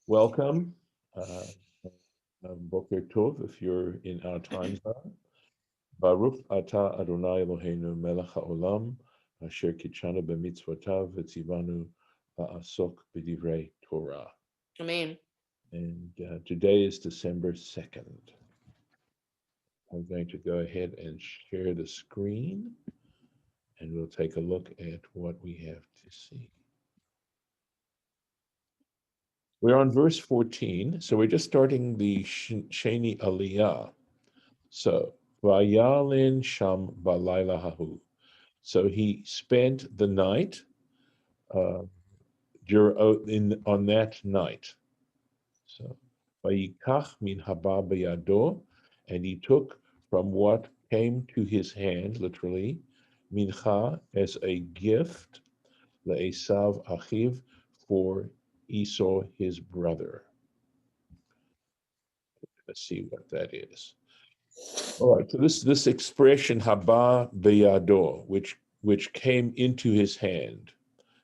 Welcome. Boker Tov, if you're in our time zone. Baruch atah Adonai Eloheinu melech haolam, asher kitshanu b'mitzvotav v'tzivanu la'asok b'divrei Torah. Amen. And today is December 2nd. I'm going to go ahead and share the screen, and we'll take a look at what we have to see. We're on verse 14, so we're just starting the Sheni Aliyah. So, Vayalin Sham Balayla Hahu. So he spent the night on that night. So, Vayikach min haba b'yado, and he took from what came to his hand, literally, mincha, as a gift, le'esav achiv, for Esau, his brother. Let's see what that is. All right, so this expression haba beyado, which came into his hand.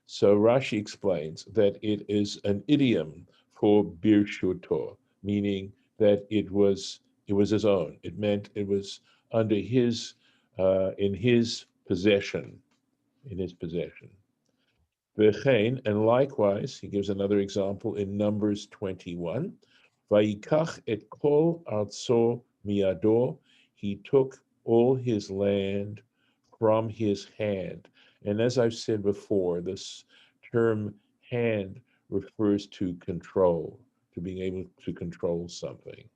So Rashi explains that it is an idiom for birshuto, meaning that it was his own. It meant it was under his in his possession, V'chein, and likewise, he gives another example in Numbers 21. Vayikach et kol artso miado, he took all his land from his hand. And as I've said before, this term hand refers to control, to being able to control something.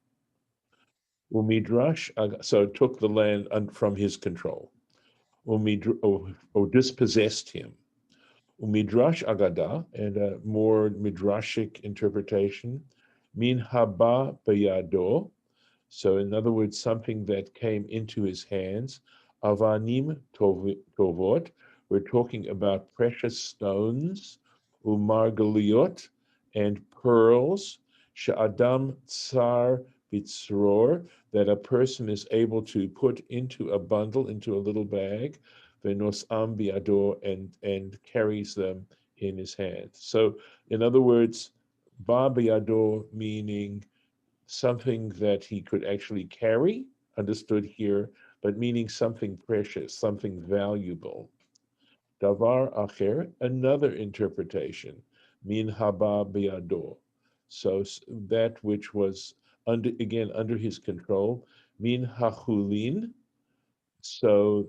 Umidrash, so took the land from his control, or dispossessed him. Midrash Agada, and a more midrashic interpretation, min haba beyado. So, in other words, something that came into his hands. Avanim tovot. We're talking about precious stones, umargaliot, and pearls. Sha'adam tsar bitzror, that a person is able to put into a bundle, into a little bag, venosam biador, and carries them in his hand. So, in other words, ba biador meaning something that he could actually carry, understood here, but meaning something precious, something valuable. Davar acher, another interpretation, min haba biador. So that which was under his control, min hachulin. So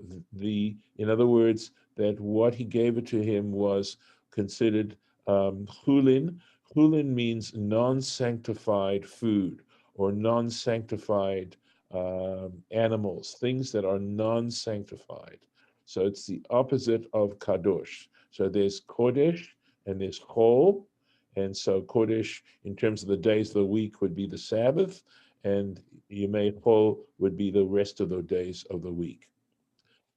in other words, that what he gave it to him was considered chulin. Chulin means non-sanctified food or non-sanctified animals, things that are non-sanctified. So it's the opposite of kadosh. So there's kodesh and there's chol. And so kodesh, in terms of the days of the week, would be the Sabbath, and Yemei Chol would be the rest of the days of the week.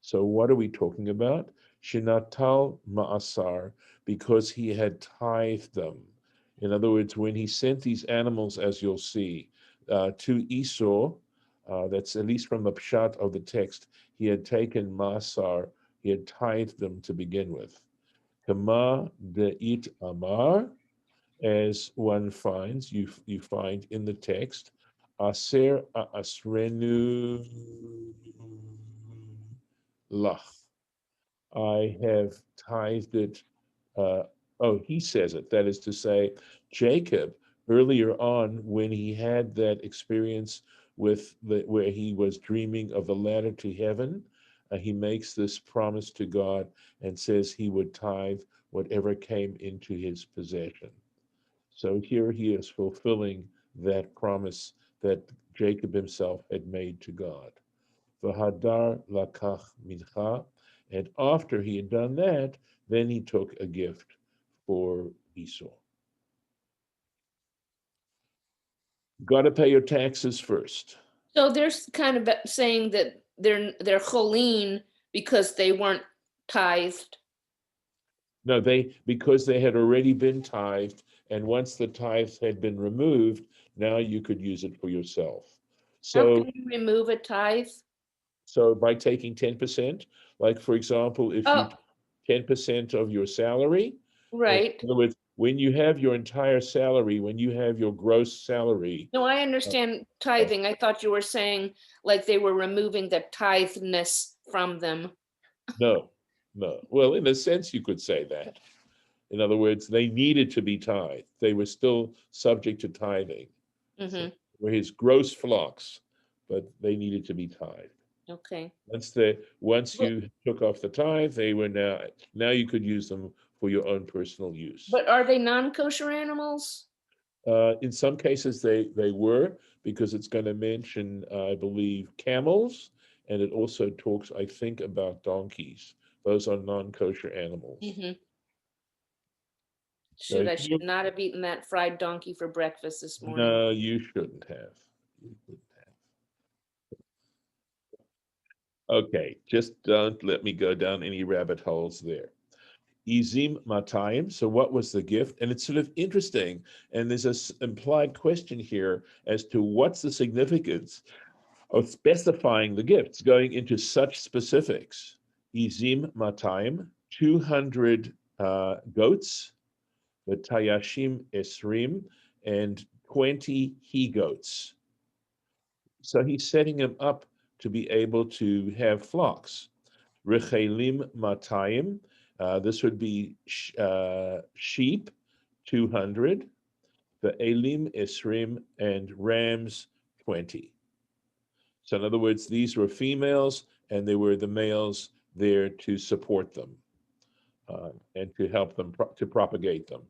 So what are we talking about? Shinatal ma'asar, because he had tithed them. In other words, when he sent these animals, as you'll see, to Esau, that's at least from the pshat of the text, he had taken ma'asar, he had tithed them to begin with. Kama de'it amar, as one finds, you find in the text, aser asrenu lach. I have tithed it. He says it. That is to say, Jacob, earlier on, when he had that experience where he was dreaming of the ladder to heaven, he makes this promise to God and says he would tithe whatever came into his possession. So here he is fulfilling that promise that Jacob himself had made to God. V'hadar lakach mincha, and after he had done that, then he took a gift for Esau. Got to pay your taxes first. So they're kind of saying that they're cholin because they weren't tithed. No, because they had already been tithed, and once the tithes had been removed, now you could use it for yourself. How So, can you remove a tithe? so by taking 10%, like for example, if you Oh, 10% of your salary, in right. other words, when you have your entire salary, when you have your gross salary. No, I understand tithing. I thought you were saying like they were removing the titheness from them. No, no. Well, in a sense, you could say that. In other words, they needed to be tithed. They were still subject to tithing. So Mm-hmm. were his gross flocks, but they needed to be tithed. Okay. Once But, you took off the tithe, they were now you could use them for your own personal use. but are they non-kosher animals? In some cases, they were, because it's going to mention, I believe, camels, and it also talks, I think, about donkeys. Those are non-kosher animals. Mm-hmm. So I should not have eaten that fried donkey for breakfast this morning. no, you shouldn't have. You shouldn't have. Okay, just don't let me go down any rabbit holes there. Izim Matayim. So, what was the gift? And it's sort of interesting. And there's an implied question here as to what's the significance of specifying the gifts, going into such specifics. Izim Matayim, 200 goats, the Tayashim Esrim, and 20 he goats. So he's setting him up to be able to have flocks. Rechelim Matayim, this would be sheep, 200, the Elim Esrim, and rams, 20. So in other words, these were females, and they were the males there to support them and to help them to propagate them.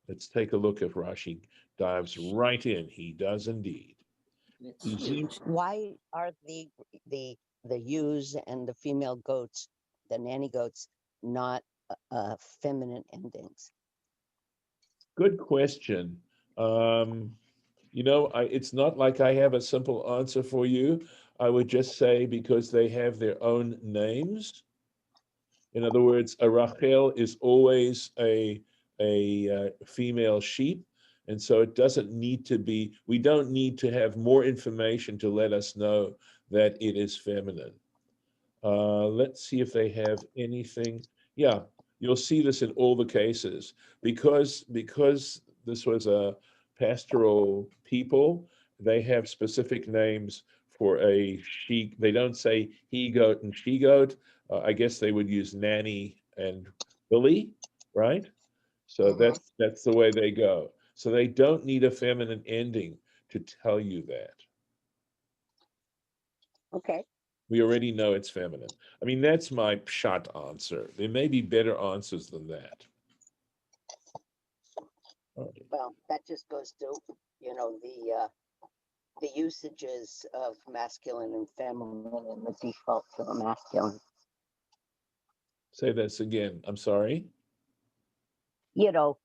Let's take a look if Rashi dives right in. He does indeed. It's Izim, huge. Why are the ewes and the female goats, the nanny goats, not feminine endings? good question. It's not like I have a simple answer for you. I would just say because they have their own names. In other words, a Rachel is always a female sheep, and so it doesn't need to be. We don't need to have more information to let us know that it is feminine. Let's see if they have anything. Yeah, you'll see this in all the cases because this was a pastoral people. They have specific names for a she. They don't say he goat and she goat. I guess they would use nanny and Billy, right? So Mhm. that's the way they go. So they don't need a feminine ending to tell you that. Okay. We already know it's feminine. I mean, that's my shot answer. There may be better answers than that. All right. Well, that just goes to the usages of masculine and feminine and the default to the masculine. Say this again. I'm sorry. You know,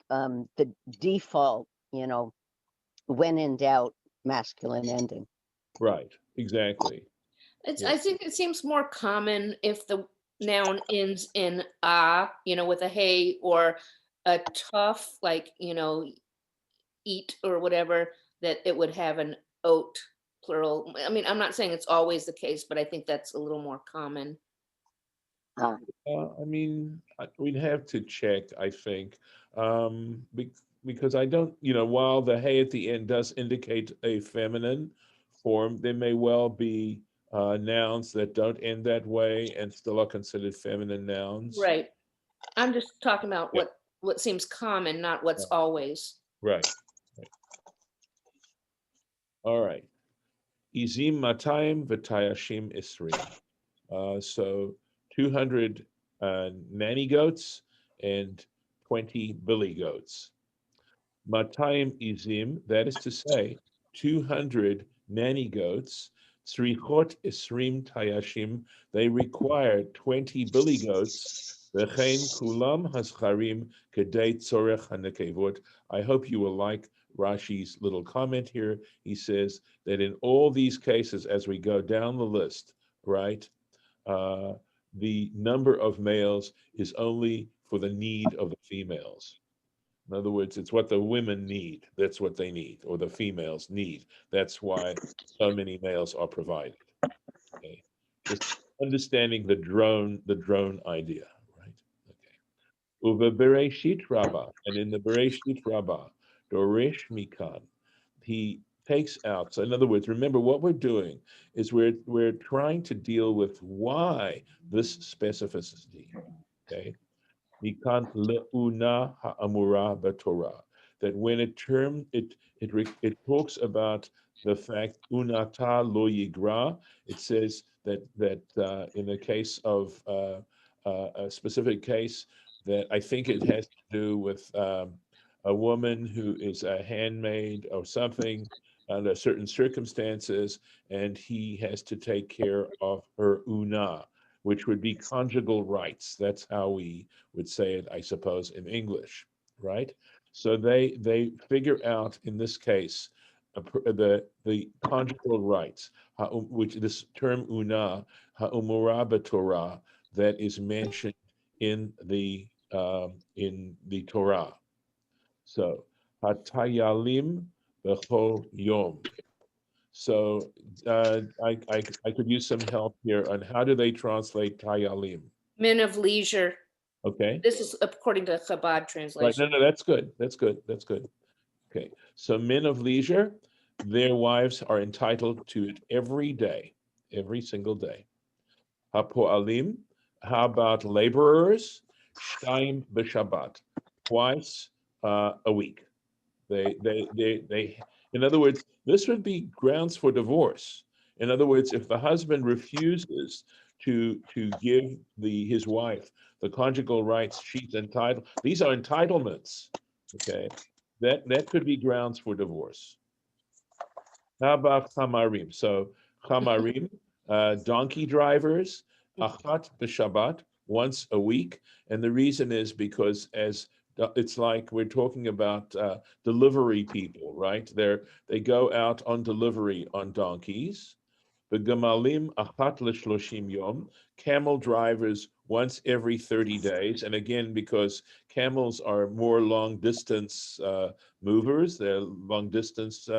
the default, when in doubt, masculine ending. Right. Exactly. It's. Yeah. I think it seems more common if the noun ends in a, with a hey, or a tough, like eat or whatever, that it would have an oat plural. I mean, I'm not saying it's always the case, but I think that's a little more common. Uh, I mean, we'd have to check, I think, because I don't, while the hey at the end does indicate a feminine form, there may well be nouns that don't end that way and still are considered feminine nouns. Right. I'm just talking about Yeah. what seems common, not what's always. Right. Right. All right. Izim Matayim V'Tayashim Isrim. So 200 nanny goats and 20 billy goats. Matayim izim, that is to say, 200 nanny goats. Tzrichot isrim tayashim, they require 20 billy goats. V'chein kulam hascharim kedei tzorech hanekevot. I hope you will like Rashi's little comment here. He says that in all these cases, as we go down the list, right, the number of males is only for the need of the females. In other words, it's what the women need. That's what they need, or the females need. That's why so many males are provided. Okay, just understanding the drone idea, right? Okay. Uva Bereshit Rabbah, and in the Bereshit Rabbah, Doresh Mikan, he takes out. So in other words, remember what we're doing is we're trying to deal with why this specificity. Okay. Mikan le'una ha'amura b'Torah. That when it talks about the fact unata lo yigra, it says that in the case of a specific case that I think it has to do with a woman who is a handmaid or something under certain circumstances, and he has to take care of her una, which would be conjugal rights. That's how we would say it, I suppose, in English, right? So they figure out in this case the conjugal rights, which this term una ha'umura b'Torah that is mentioned in the Torah. So hatayalim b'chol yom. So I could use some help here on how do they translate tayalim. Men of leisure. Okay. This is according to Chabad Right. translation. No, that's good. That's good. That's good. Okay. So men of leisure, their wives are entitled to it every day, every single day. Hapo'alim, how about laborers? Shtayim b'Shabbat, twice a week. They. In other words, this would be grounds for divorce. In other words, if the husband refuses to give his wife the conjugal rights she's entitled, these are entitlements. Okay, that could be grounds for divorce. How about chamarim? So chamarim, donkey drivers, achat b'Shabbat, once a week, and the reason is because it's like we're talking about delivery people, right? They go out on delivery on donkeys. The gemalim achat l'shloshim yom, camel drivers once every 30 days, and again because camels are more long distance movers, they're long distance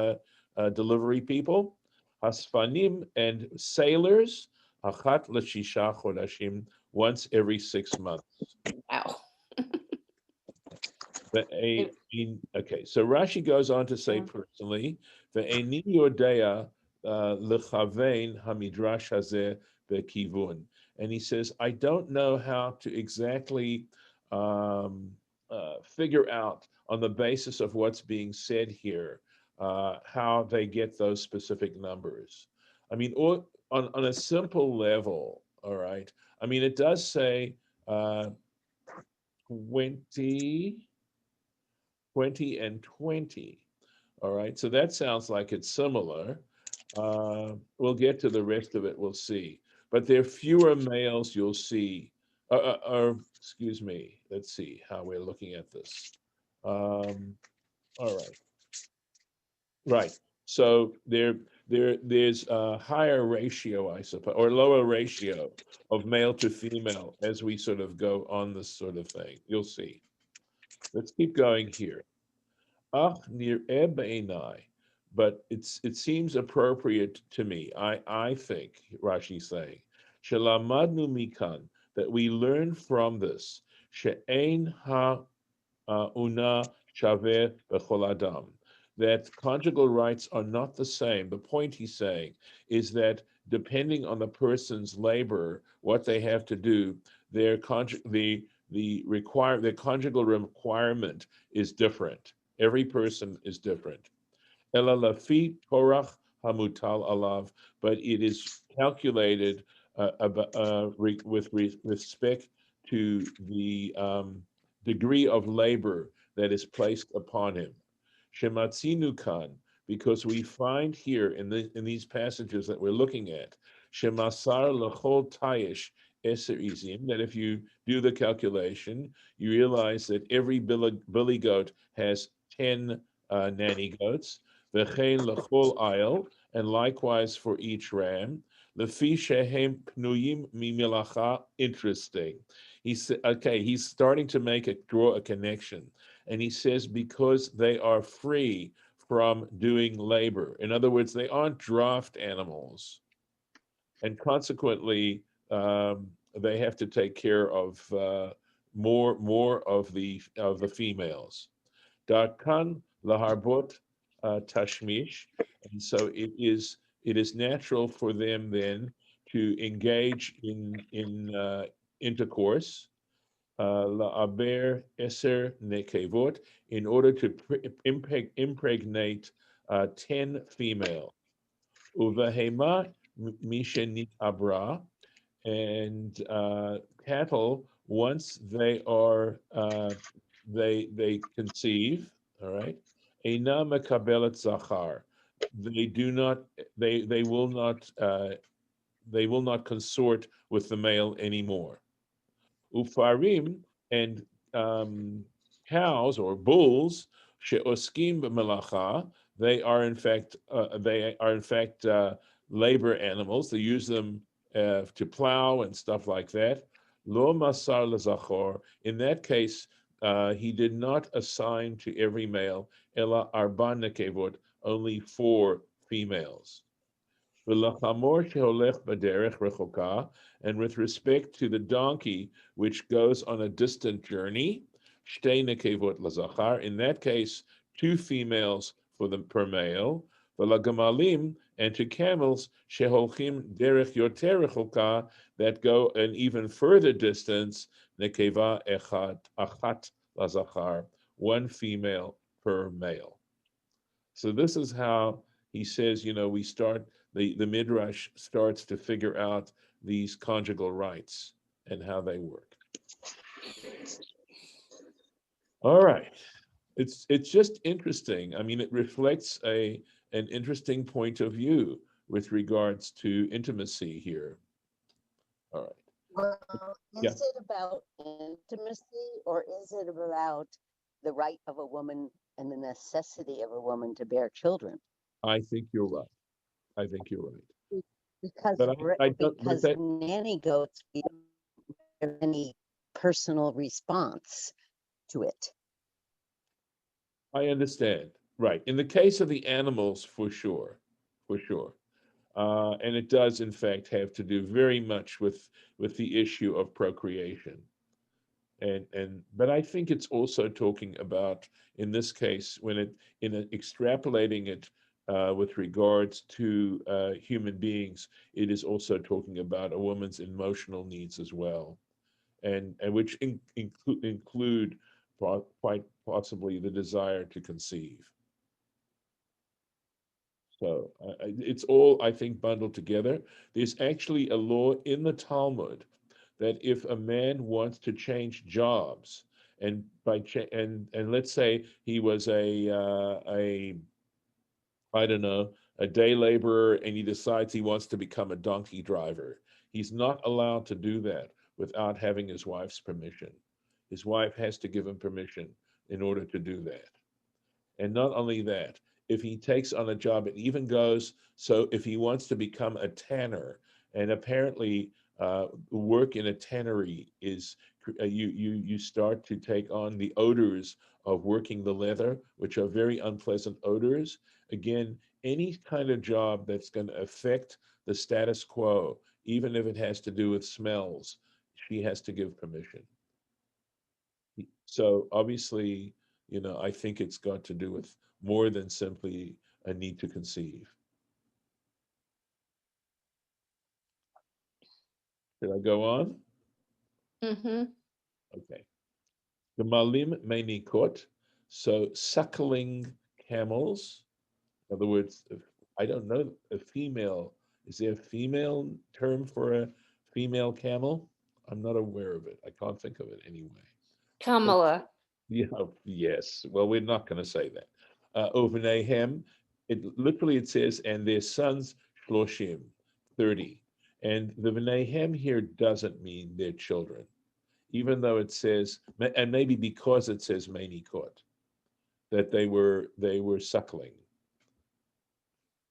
delivery people. Hasfanim and sailors achat l'shisha chodashim, once every 6 months. Wow. Okay, so Rashi goes on to say personally, ve'eni yodea lechavein hamidrash hazeh bekivun, and he says, I don't know how to exactly figure out on the basis of what's being said here how they get those specific numbers. I mean, on a simple level, all right. I mean, it does say 20 and 20. All right, so that sounds like it's similar. We'll get to the rest of it, we'll see. But there are fewer males, you'll see. Excuse me, let's see how we're looking at this. All right. Right. So there's a higher ratio, I suppose, or lower ratio of male to female as we sort of go on this sort of thing. You'll see. Let's keep going here. But it seems appropriate to me. I think Rashi's saying, Shelamadnu mikan, that we learn from this, she'ein ha una shaveh b'chol adam, that conjugal rights are not the same. The point he's saying is that depending on the person's labor, what they have to do, their conjugal requirement is different. Every person is different. Ela lafi torach hamutal alav, but it is calculated with respect to the degree of labor that is placed upon him. Shematzinu kan, because we find here in these passages that we're looking at, shemasar lechol tayish eser izim, that if you do the calculation, you realize that every billy goat has 10 nanny goats. V'chein lechol ayil, and likewise for each ram. Lefi shehem pnuyim mimilacha. Interesting. He said, okay, he's starting to draw a connection, and he says because they are free from doing labor. In other words, they aren't draft animals, and consequently, they have to take care of more of the females. Darkan laharbot tashmish, and so it is natural for them then to engage in intercourse. La'aber eser nekevot, in order to impregnate 10 female. Uvahema mishenit abra, and cattle, once they conceive, all right, eina mekabelet zachar, they do not they will not consort with the male anymore. Ufarim, and um, cows or bulls, she'oskim b'melacha, they are in fact labor animals. They use them to plow and stuff like that. Lo masar lezachor. In that case, he did not assign to every male ela arba nekevot, only 4 females. V'lachamor sheholech b'derech rechoka, and with respect to the donkey which goes on a distant journey, shtei nekevot lazachar. In that case, 2 females for the per male. V'lagamalim, and to camels sheholchim derech yoter rechoka, that go an even further distance, nekeva achat lazachar, 1 female per male. So this is how he says, we start, the Midrash starts to figure out these conjugal rights and how they work. All right. It's just interesting. I mean, it reflects an interesting point of view with regards to intimacy here. All right. Well, Yeah. is it about intimacy, or is it about the right of a woman and the necessity of a woman to bear children? I think you're right. I think you're right. Because But I don't, but that, nanny goats, we don't have any personal response to it. I understand. Right. In the case of the animals, for sure, for sure. And it does, in fact, have to do very much with the issue of procreation. But I think it's also talking about, in this case, extrapolating it with regards to human beings, it is also talking about a woman's emotional needs as well, and which include quite possibly the desire to conceive. So it's all, I think, bundled together. There's actually a law in the Talmud that if a man wants to change jobs, and and let's say he was a I don't know, a day laborer, and he decides he wants to become a donkey driver, he's not allowed to do that without having his wife's permission. His wife has to give him permission in order to do that. And not only that, if he takes on a job, it even goes so if he wants to become a tanner, and apparently work in a tannery is you start to take on the odors of working the leather, which are very unpleasant odors. Again, any kind of job that's going to affect the status quo, even if it has to do with smells, she has to give permission. So obviously, I think it's got to do with more than simply a need to conceive. Should I go on? Mm-hmm. Okay. The malim menikot, so suckling camels. In other words, I don't know, a female, is there a female term for a female camel? I'm not aware of it. I can't think of it anyway. Kamala. Yeah, yes. Well, we're not going to say that. Overnehem, it says, and their sons, Shloshim, 30. And the V'nehem here doesn't mean their children, even though it says, and maybe because it says Mainikot, that they were suckling.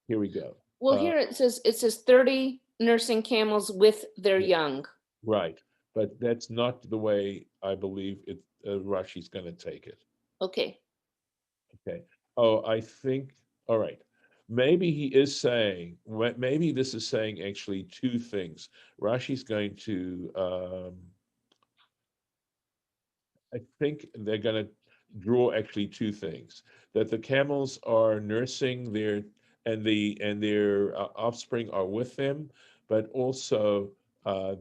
Here we go. Well, here it says 30 nursing camels with their young. Right, but that's not the way I believe it. Rashi's going to take it. Okay. Okay. Oh, I think, all right. Maybe he is saying, maybe this is saying actually 2 things. Rashi's going to, I think they're going to draw actually two things: that the camels are nursing their and their offspring are with them, but also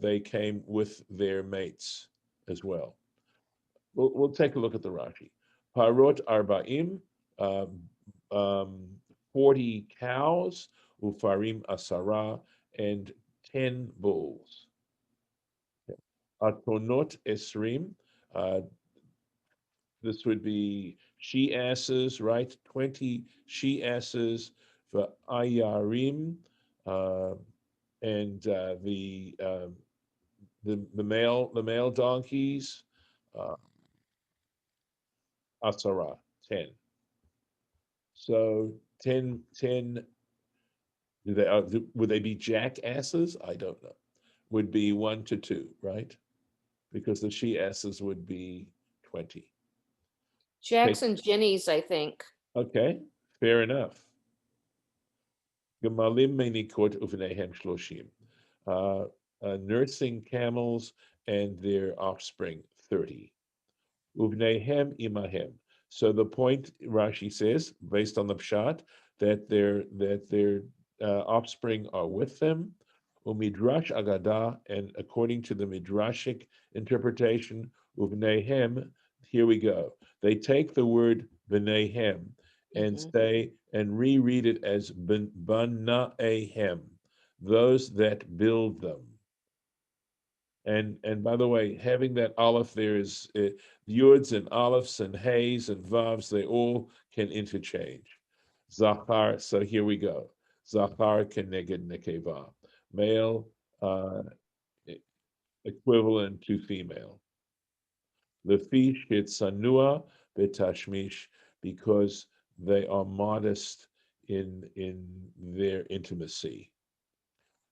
they came with their mates as well. We'll take a look at the Rashi. Parot arba'im, um, um, 40 cows, ufarim asara, and 10 bulls. Atonot esrim, uh, this would be she asses, right? 20 she asses for ayarim, uh, and the male donkeys, uh, asara, 10. So 10. Would they be jackasses? I don't know. Would be 1 to 2, right? Because the she asses would be 20. Okay, Jacks and Jennies, I think. okay, fair enough. Gemalim menikot uvnehem shloshim. Uh, Nursing camels and their offspring, 30. Uvnehem imahem. So the point Rashi says, based on the pshat, that their offspring are with them. Umidrash agada, and according to the midrashic interpretation, uvnehem. Here we go. They take the word b'nehem and Mhm. say and reread it as banahem, those that build them. And by the way, having that aleph there is yuds and alephs and hays and vavs, they all can interchange. Zachar, so here we go. Zachar keneged nekeva, male e- equivalent to female. Lefish sanua betashmish, because they are modest in their intimacy.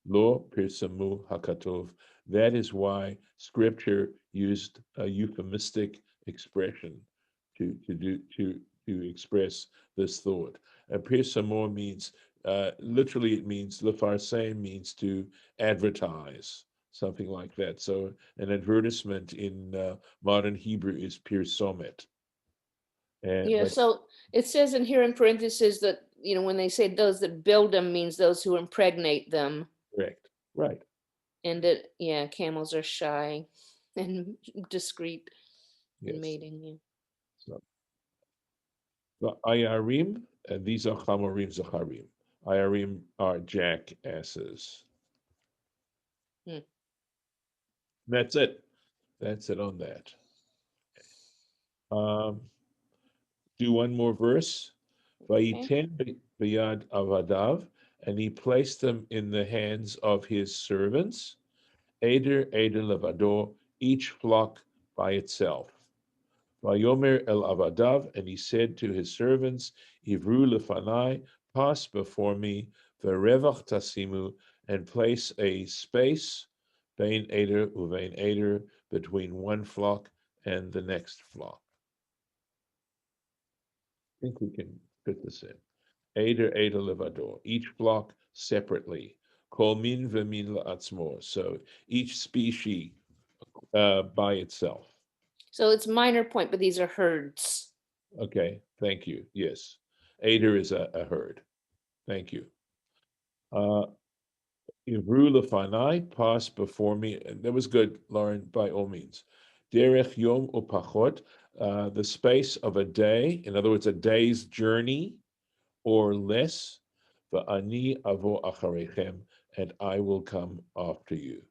Lo pirsamu hakatov. That is why Scripture used a euphemistic expression to express this thought. Pirsamu means literally it means lefarsem means to advertise, something like that. So an advertisement in modern Hebrew is pirsomet. And Yeah, but so it says in here in parentheses that, when they say those that build them means those who impregnate them. correct, right? And that, yeah, camels are shy and discreet in Yes. mating. Yeah. So the Ayarim, these are Chamorim Zacharim. Ayarim are jackasses. Hmm. That's it. That's it on that. Um, do one more verse. Okay. Vayiten biyad avadav, and he placed them in the hands of his servants. Eder levado, each flock by itself. Vayomer el avadav, and he said to his servants, Ivru lefanai, pass before me, verevach tasimu, and place a space, bein eder uvein eder, between one flock and the next flock. I think we can fit this in. Eder levador, each flock separately. Kol min v'min la'atzmo, so each species by itself. So it's minor point, but these are herds. Okay, thank you. Yes, Eder is a herd. Thank you. Uh, Ivru lefanai, pass before me. And that was good, Lauren, by all means. Derech yom upachot, the space of a day, in other words, a day's journey or less. Va'ani avo acharechem, and I will come after you.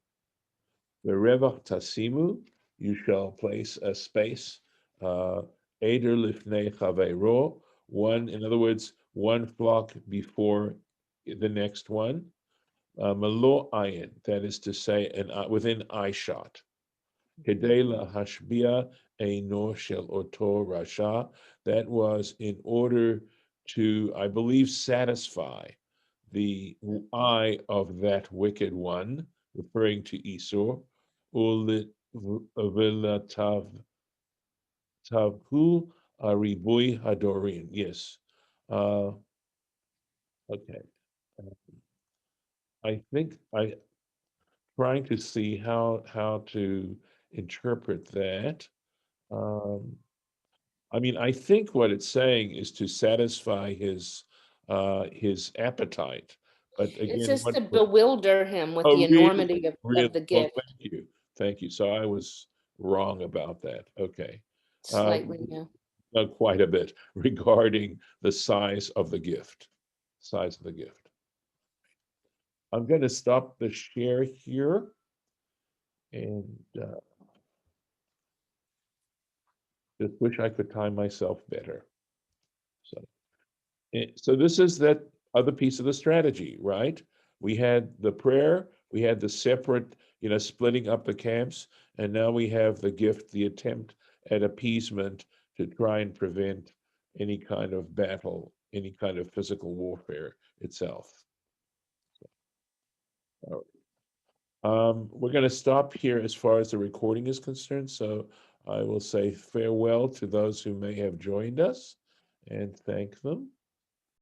Verevach tasimu, you shall place a space. Eder lifnei chaveiro, one, in other words, one flock before the next one. Malo ayin, that is to say, within eye shot. Kedei lahashbia eino shel oto rasha, that was in order to, I believe, satisfy the eye of that wicked one, referring to Esau. Ulit vilatav tavhu aribui hadorim. Yes. Uh, okay. I think I trying to see how to interpret that. I mean, I think what it's saying is to satisfy his appetite. But It's again, just to bewilder him with the really, enormity really, of the well, gift, thank you. So I was wrong about that. Okay, slightly, yeah. quite a bit regarding the size of the gift. Size of the gift. I'm going to stop the share here, and just wish I could time myself better. So this is that other piece of the strategy, right? We had the prayer, we had the separate, splitting up the camps, and now we have the gift, the attempt at appeasement to try and prevent any kind of battle, any kind of physical warfare itself. All right. We're going to stop here as far as the recording is concerned. So I will say farewell to those who may have joined us and thank them.